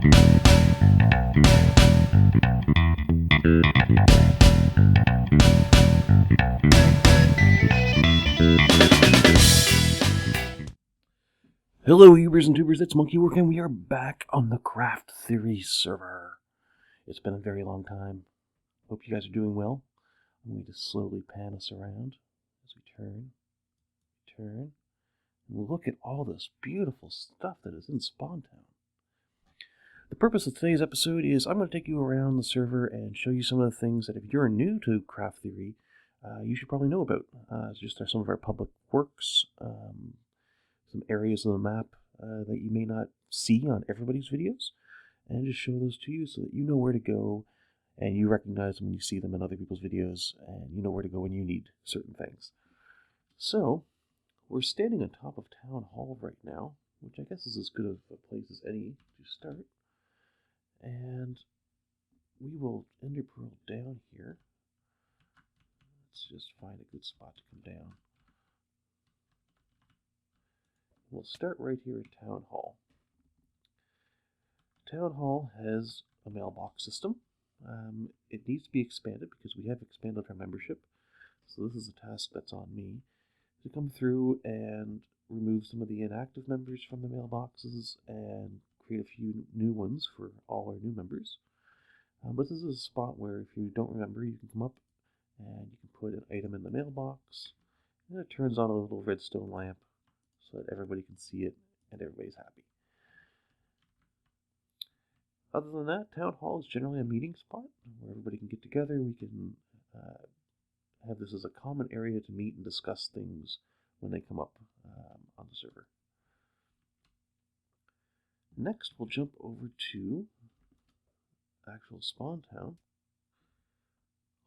Hello, Ubers and Tubers, it's Monkeywork, and we are back on the CraftTheory server. It's been a very long time. Hope you guys are doing well. I'm going to slowly pan us around as we turn, and look at all this beautiful stuff that is in Spawn Town. The purpose of today's episode is I'm going to take you around the server and show you some of the things that if you're new to CraftTheory, you should probably know about. Just some of our public works, some areas of the map that you may not see on everybody's videos, and just show those to you so that you know where to go and you recognize them when you see them in other people's videos, and you know where to go when you need certain things. So, we're standing on top of Town Hall right now, which I guess is as good of a place as any to start. And we will ender pearl down here. Let's just find a good spot to come down. We'll start right here at Town Hall. Town Hall has a mailbox system. It needs to be expanded because we have expanded our membership. So this is a task that's on me to come through and remove some of the inactive members from the mailboxes and create a few new ones for all our new members. But this is a spot where if you don't remember, you can come up and you can put an item in the mailbox, and it turns on a little redstone lamp so that everybody can see it and everybody's happy. Other than that, Town Hall is generally a meeting spot where everybody can get together. We can have this as a common area to meet and discuss things when they come up on the server. Next, we'll jump over to actual Spawn Town.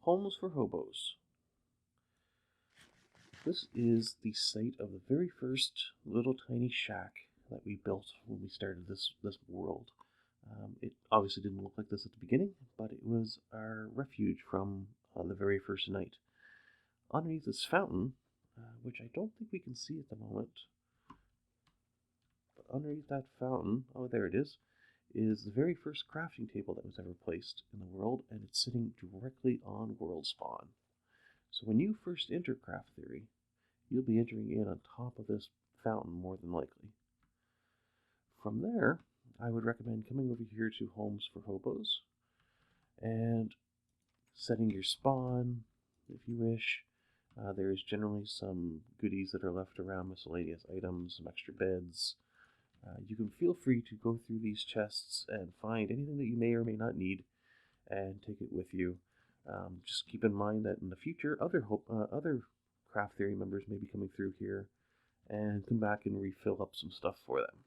Homes for Hobos. This is the site of the very first little tiny shack that we built when we started this world. It obviously didn't look like this at the beginning, but it was our refuge from the very first night. Underneath this fountain, which I don't think we can see at the moment, but underneath that fountain, oh there it is the very first crafting table that was ever placed in the world, and it's sitting directly on world spawn. So when you first enter CraftTheory, you'll be entering in on top of this fountain more than likely. From there, I would recommend coming over here to Homes for Hobos and setting your spawn if you wish. There's generally some goodies that are left around, miscellaneous items, some extra beds. You can feel free to go through these chests and find anything that you may or may not need and take it with you. Just keep in mind that in the future, other CraftTheory members may be coming through here and come back and refill up some stuff for them.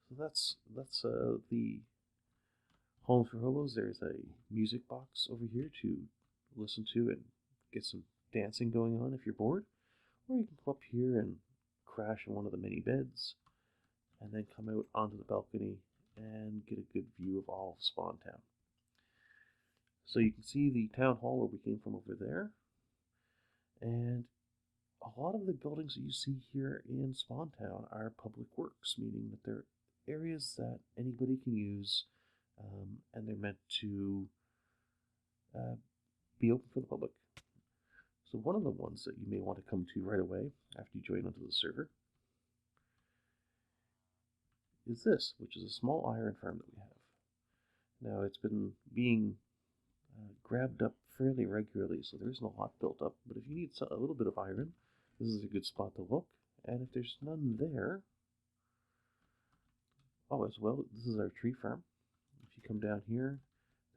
So that's the Home for Hobos. There's a music box over here to listen to and get some dancing going on if you're bored. Or you can come up here and crash in one of the many beds and then come out onto the balcony and get a good view of all of Spawn Town. So you can see the town hall where we came from over there. And a lot of the buildings that you see here in Spawn Town are public works, meaning that they're areas that anybody can use, and they're meant to be open for the public. So one of the ones that you may want to come to right away after you join onto the server is this, which is a small iron farm that we have. Now it's been being grabbed up fairly regularly, so there isn't a lot built up, but if you need a little bit of iron, this is a good spot to look. And if there's none there, as well, this is our tree farm. If you come down here,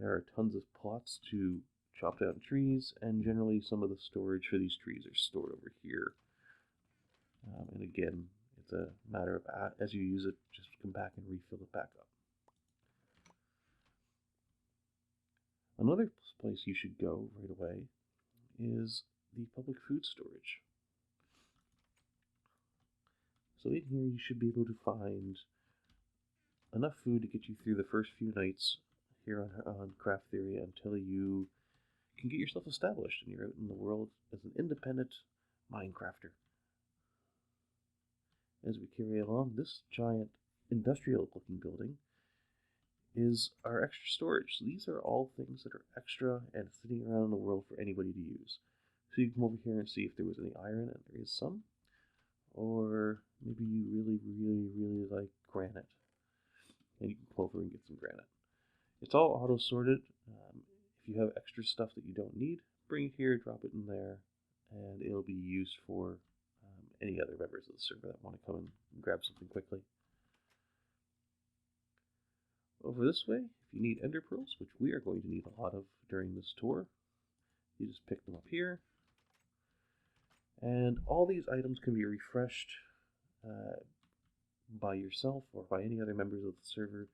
there are tons of plots to chop down trees, and generally some of the storage for these trees are stored over here. And again, it's a matter of as you use it, just come back and refill it back up. Another place you should go right away is the public food storage. So in here you should be able to find enough food to get you through the first few nights here on CraftTheory until you can get yourself established and you're out in the world as an independent Minecrafter. As we carry along, this giant industrial looking building is our extra storage. So these are all things that are extra and sitting around in the world for anybody to use. So you can come over here and see if there was any iron, and there is some. Or maybe you really like granite, and you can come over and get some granite. It's all auto sorted. If you have extra stuff that you don't need, bring it here, drop it in there, and it'll be used for any other members of the server that want to come and grab something quickly. Over this way, if you need ender pearls, which we are going to need a lot of during this tour, you just pick them up here. And all these items can be refreshed by yourself or by any other members of the server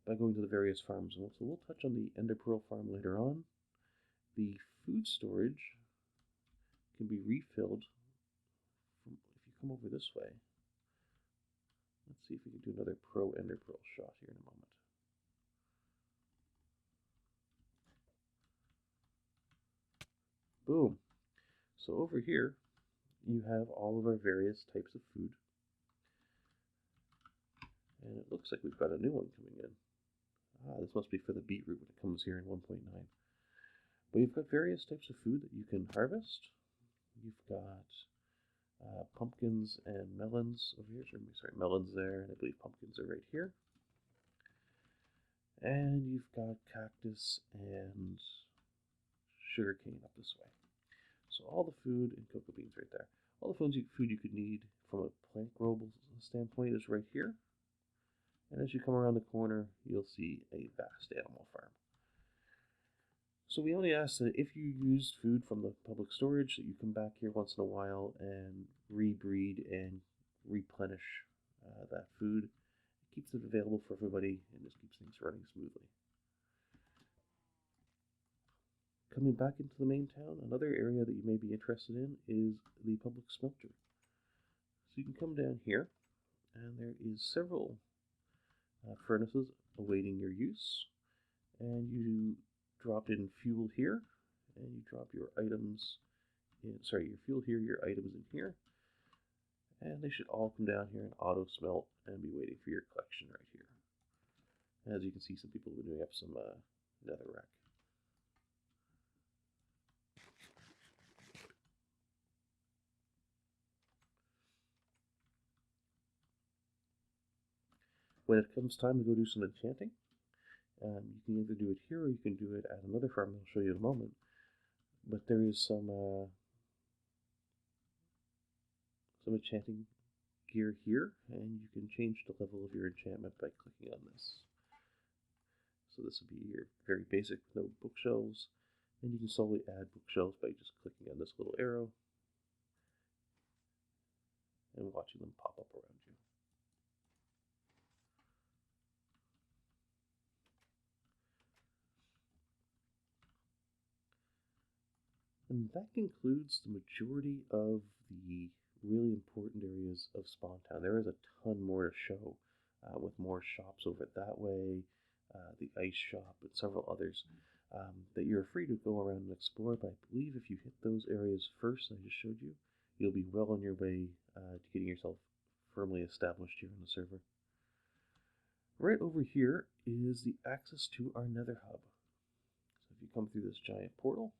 by going to the various farms. So we'll touch on the ender pearl farm later on. The food storage can be refilled if you come over this way. Let's see if we can do another pro ender pearl shot here in a moment. Boom. So over here, you have all of our various types of food. And it looks like we've got a new one coming in. This must be for the beetroot when it comes here in 1.9. But you've got various types of food that you can harvest. You've got pumpkins and melons over here. Sorry, melons there, and I believe pumpkins are right here. And you've got cactus and sugarcane up this way. So all the food and cocoa beans right there. All the food you could need from a plant global standpoint is right here. And as you come around the corner, you'll see a vast animal farm. So we only ask that if you use food from the public storage, that you come back here once in a while and rebreed and replenish that food. It keeps it available for everybody and just keeps things running smoothly. Coming back into the main town, another area that you may be interested in is the public smelter. So you can come down here, and there is several furnaces awaiting your use, and you drop in fuel here, and you drop your items in, your fuel here, your items in here, and they should all come down here and auto smelt and be waiting for your collection right here. As you can see, some people have been doing up some netherrack. When it comes time to go do some enchanting, you can either do it here or you can do it at another farm I'll show you in a moment. But there is some enchanting gear here, and you can change the level of your enchantment by clicking on this. So this would be your very basic no bookshelves, and you can slowly add bookshelves by just clicking on this little arrow and watching them pop up around you. And that concludes the majority of the really important areas of Spawn Town. There is a ton more to show, with more shops over that way, the ice shop, and several others that you're free to go around and explore. But I believe if you hit those areas first I just showed you, you'll be well on your way to getting yourself firmly established here on the server. Right over here is the access to our Nether Hub. So if you come through this giant portal,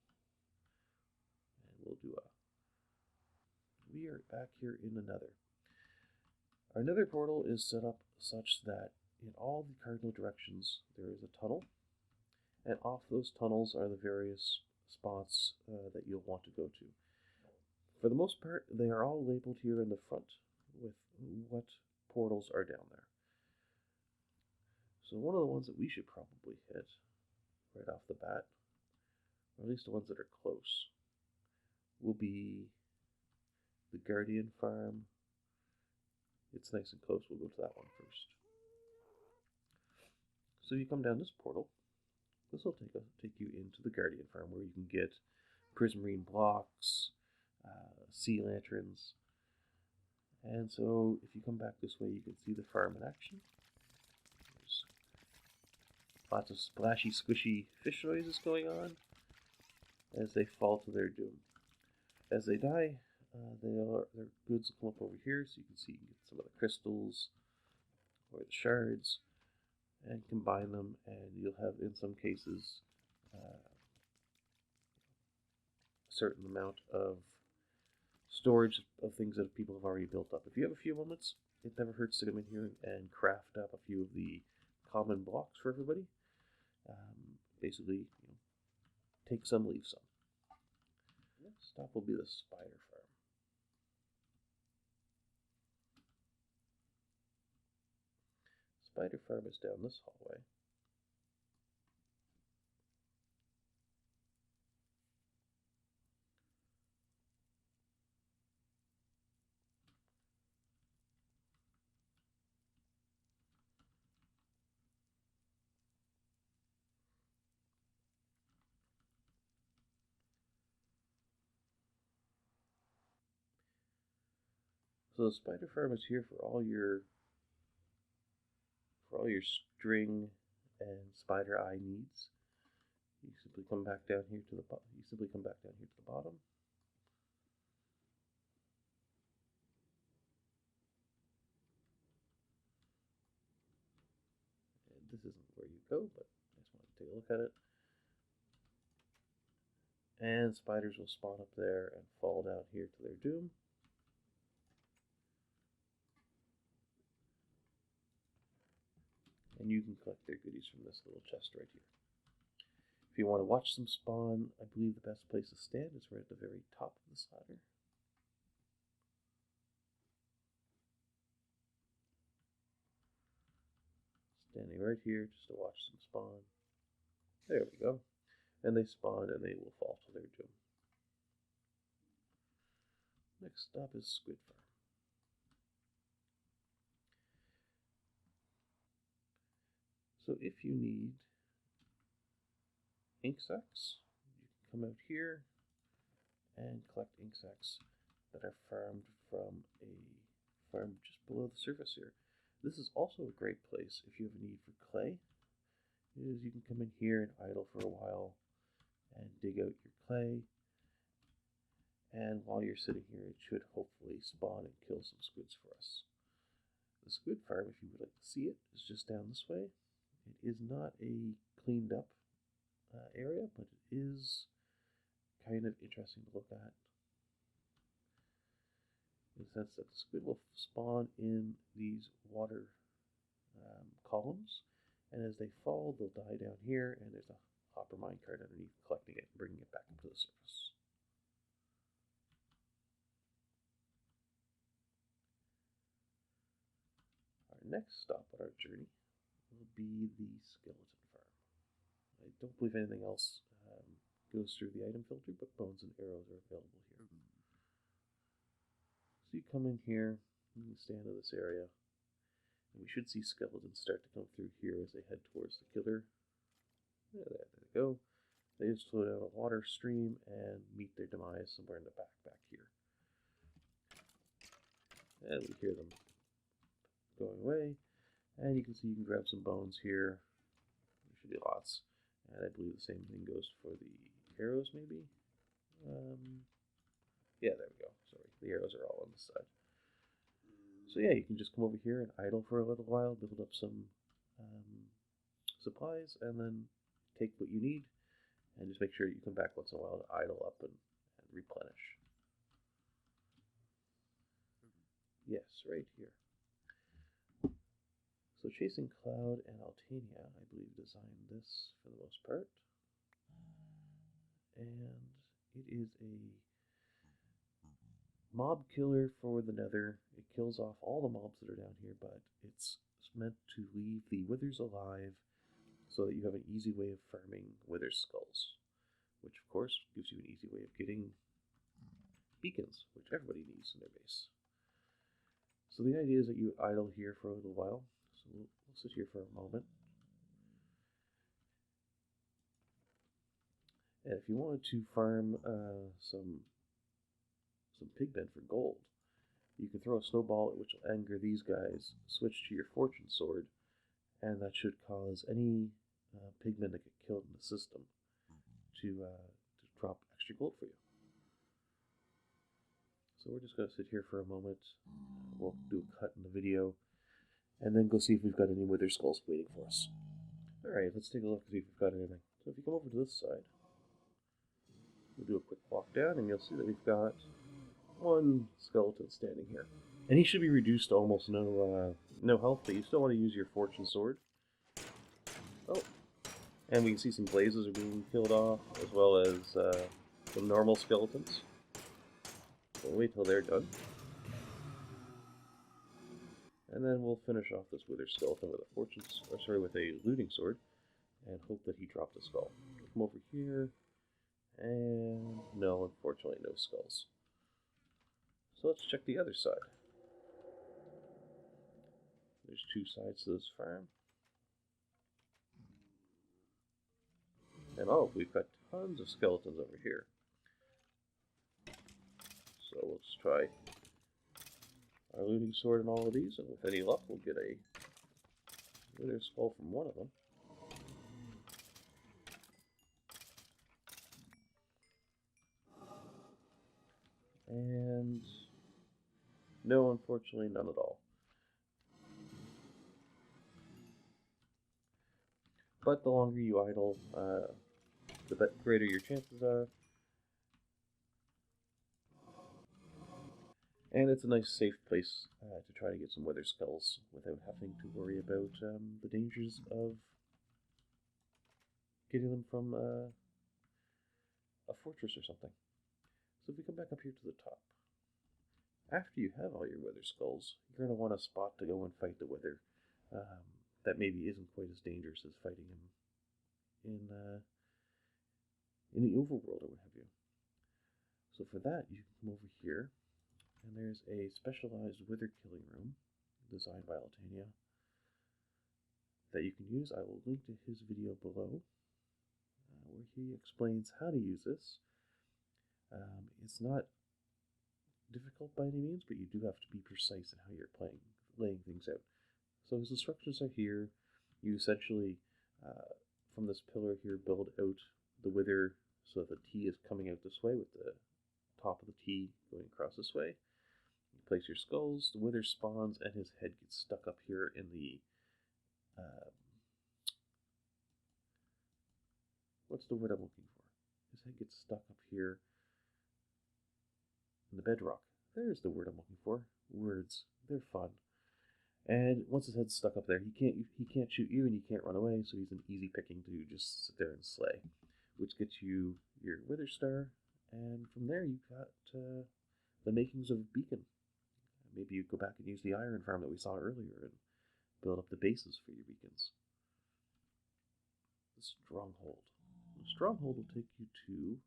we are back here in the Nether. Our Nether portal is set up such that in all the cardinal directions there is a tunnel, and off those tunnels are the various spots that you'll want to go to. For the most part, they are all labeled here in the front with what portals are down there. So one of the ones that we should probably hit right off the bat, or at least the ones that are close, will be the Guardian Farm. It's nice and close. We'll go to that one first. So you come down this portal. This will take you into the Guardian Farm, where you can get prismarine blocks, sea lanterns. And so if you come back this way, you can see the farm in action. There's lots of splashy, squishy fish noises going on as they fall to their doom. As they die, their goods will come up over here, so you can see you can get some of the crystals, or the shards, and combine them, and you'll have, in some cases, a certain amount of storage of things that people have already built up. If you have a few moments, it never hurts to come in here and craft up a few of the common blocks for everybody. Basically, take some, leave some. Next stop will be the spider farm. Spider farm is down this hallway. So the spider farm is here for all your string and spider eye needs. You simply come back down here to the bottom. And this isn't where you go, but I just want to take a look at it. And spiders will spawn up there and fall down here to their doom. And you can collect their goodies from this little chest right here. If you want to watch them spawn, I believe the best place to stand is right at the very top of this ladder. Standing right here just to watch them spawn. There we go. And they spawn and they will fall to their doom. Next stop is Squid Farm. So if you need ink sacs, you can come out here and collect ink sacs that are farmed from a farm just below the surface here. This is also a great place if you have a need for clay. You can come in here and idle for a while and dig out your clay. And while you're sitting here, it should hopefully spawn and kill some squids for us. The squid farm, if you would like to see it, is just down this way. It is not a cleaned up area, but it is kind of interesting to look at. In the sense that the squid will spawn in these water columns, and as they fall, they'll die down here, and there's a hopper minecart underneath collecting it and bringing it back up to the surface. Our next stop on our journey will be the skeleton farm. I don't believe anything else goes through the item filter, but bones and arrows are available here. So you come in here, you can stand in this area, and we should see skeletons start to come through here as they head towards the killer. Yeah, there they go. They just flow down a water stream and meet their demise somewhere in the back here. And we hear them going away. And you can see you can grab some bones here. There should be lots. And I believe the same thing goes for the arrows, maybe? Yeah, there we go. Sorry, the arrows are all on this side. So yeah, you can just come over here and idle for a little while, build up some supplies, and then take what you need, and just make sure you come back once in a while to idle up and replenish. Yes, right here. So Chasing Cloud and Altania, I believe, designed this for the most part. And it is a mob killer for the Nether. It kills off all the mobs that are down here, but it's meant to leave the withers alive so that you have an easy way of farming wither skulls, which of course gives you an easy way of getting beacons, which everybody needs in their base. So the idea is that you idle here for a little while. So we'll sit here for a moment. And if you wanted to farm some pigmen for gold, you can throw a snowball which will anger these guys, switch to your fortune sword, and that should cause any pigmen that get killed in the system to drop extra gold for you. So we're just going to sit here for a moment. We'll do a cut in the video, and then go see if we've got any wither skulls waiting for us. Alright, let's take a look and see if we've got anything. So if you come over to this side, we'll do a quick walk down, and you'll see that we've got one skeleton standing here. And he should be reduced to almost no health, but you still want to use your fortune sword. Oh, and we can see some blazes are being killed off, as well as some normal skeletons. We'll wait till they're done. And then we'll finish off this wither skeleton with with a looting sword, and hope that he dropped a skull. Come over here, and no, unfortunately, no skulls. So let's check the other side. There's two sides to this farm. And oh, we've got tons of skeletons over here. So let's try our looting sword and all of these, and with any luck, we'll get a wither skull from one of them. And no, unfortunately, none at all. But the longer you idle, the greater your chances are. And it's a nice, safe place to try to get some wither skulls without having to worry about the dangers of getting them from a fortress or something. So if we come back up here to the top, after you have all your wither skulls, you're going to want a spot to go and fight the wither that maybe isn't quite as dangerous as fighting him in the overworld or what have you. So for that, you can come over here, and there's a specialized wither killing room designed by Altania that you can use. I will link to his video below where he explains how to use this. It's not difficult by any means, but you do have to be precise in how you're laying things out. So his instructions are here. You essentially, from this pillar here, build out the wither so that the T is coming out this way with the top of the T going across this way. You place your skulls, the wither spawns, and his head gets stuck up here in the what's the word I'm looking for? His head gets stuck up here in the bedrock. There's the word I'm looking for. Words. They're fun. And once his head's stuck up there, he can't shoot you and you can't run away, so he's an easy picking to just sit there and slay. Which gets you your wither star, and from there you've got the makings of a beacon. Maybe you go back and use the iron farm that we saw earlier and build up the bases for your beacons. The stronghold. The stronghold will take you to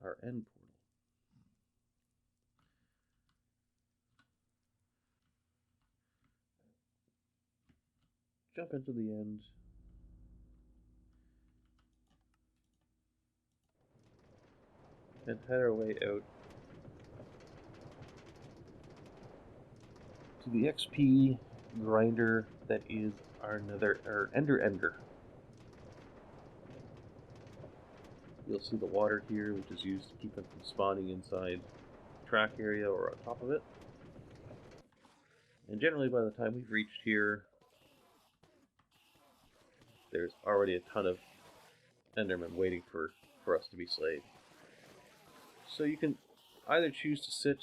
our end portal. Jump into the end. And head our way out to the XP grinder that is our Ender. You'll see the water here, which is used to keep them from spawning inside the track area or on top of it. And generally by the time we've reached here, there's already a ton of Endermen waiting for us to be slayed. So you can either choose to sit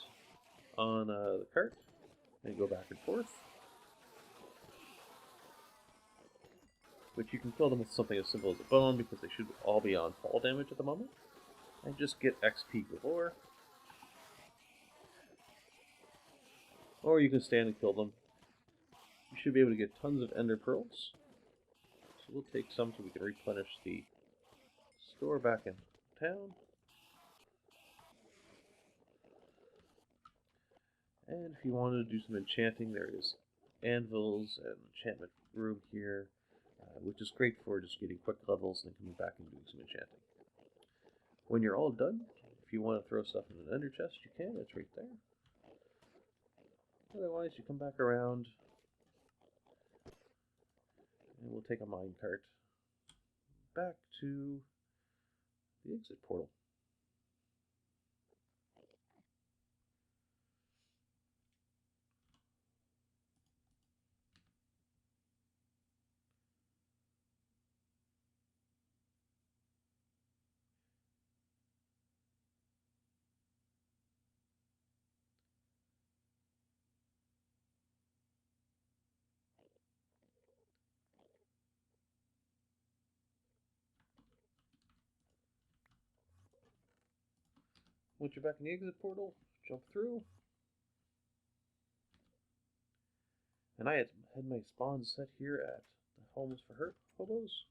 on the cart and go back and forth, which you can kill them with something as simple as a bone because they should all be on fall damage at the moment, and just get XP galore. Or you can stand and kill them. You should be able to get tons of ender pearls. So we'll take some so we can replenish the store back in town. And if you wanted to do some enchanting, there is anvils and enchantment room here, which is great for just getting quick levels and then coming back and doing some enchanting. When you're all done, if you want to throw stuff in an ender chest, you can. It's right there. Otherwise, you come back around, and we'll take a minecart back to the exit portal. Once you're back in the exit portal, jump through. And I had my spawn set here at the Homes for Hobos,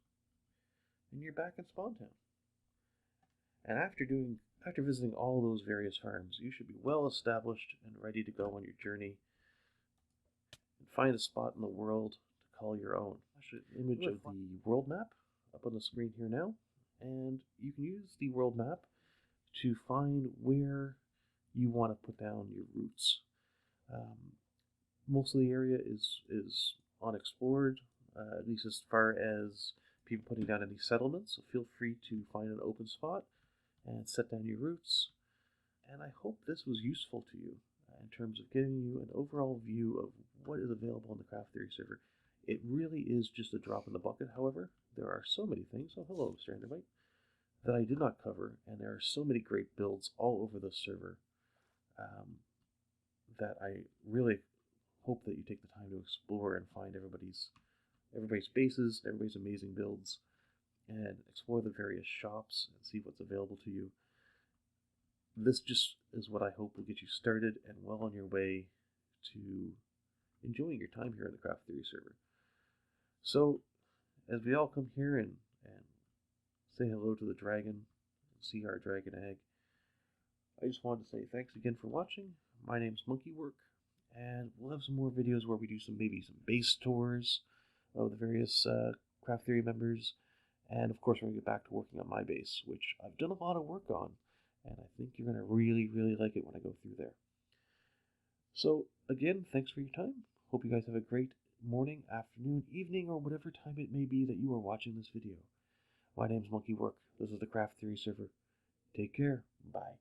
and you're back in Spawn Town. And after visiting all those various farms, you should be well established and ready to go on your journey and find a spot in the world to call your own. An image of the world map up on the screen here now, and you can use the world map to find where you want to put down your roots. Most of the area is unexplored, at least as far as people putting down any settlements, so feel free to find an open spot and set down your roots. And I hope this was useful to you in terms of giving you an overall view of what is available on the CraftTheory server. It really is just a drop in the bucket, however. There are so many things, oh hello Mr. Endermite, that I did not cover, and there are so many great builds all over the server that I really hope that you take the time to explore and find everybody's bases, everybody's amazing builds, and explore the various shops and see what's available to you. This just is what I hope will get you started and well on your way to enjoying your time here on the CraftTheory server. So, as we all come here and say hello to the dragon, and see our dragon egg, I just wanted to say thanks again for watching. My name's Monkeywork, and we'll have some more videos where we do maybe some base tours of the various CraftTheory members, and of course we're going to get back to working on my base, which I've done a lot of work on, and I think you're going to really, really like it when I go through there. So again, thanks for your time. Hope you guys have a great morning, afternoon, evening, or whatever time it may be that you are watching this video. My name's Monkeywork. This is the CraftTheory server. Take care. Bye.